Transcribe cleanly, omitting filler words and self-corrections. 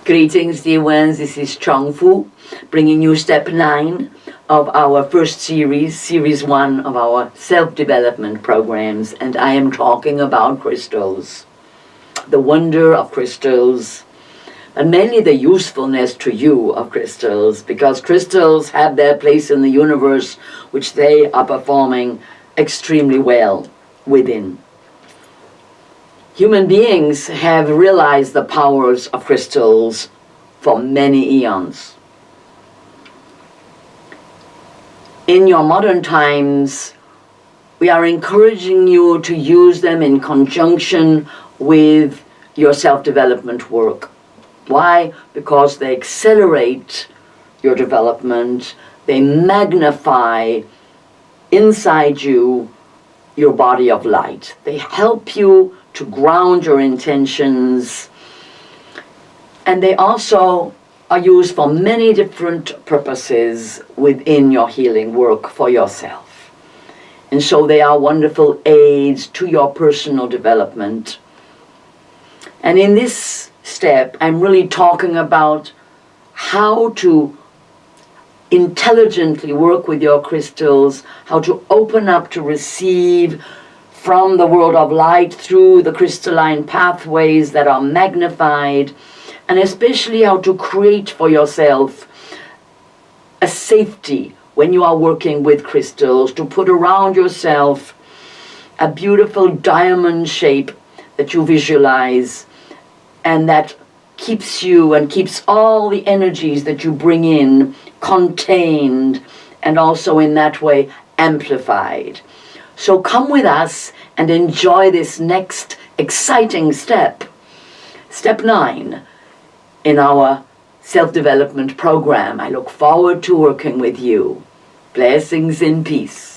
Greetings, dear ones. This is Chung Fu, bringing you Step 9 of our first series 1 of our self-development programs, and I am talking about crystals, the wonder of crystals, and mainly the usefulness to you of crystals, because crystals have their place in the universe, which they are performing extremely well within. Human beings have realized the powers of crystals for many eons. In your modern times, we are encouraging you to use them in conjunction with your self-development work. Why? Because they accelerate your development, they magnify inside you your body of light. They help you to ground your intentions, and they also are used for many different purposes within your healing work for yourself. And so they are wonderful aids to your personal development. And in this step, I'm really talking about how to intelligently work with your crystals, how to open up to receive from the world of light through the crystalline pathways that are magnified, and especially how to create for yourself a safety when you are working with crystals, to put around yourself a beautiful diamond shape that you visualize and that keeps you and keeps all the energies that you bring in contained and also in that way amplified. So come with us and enjoy this next exciting step, Step 9, in our self-development program. I look forward to working with you. Blessings in peace.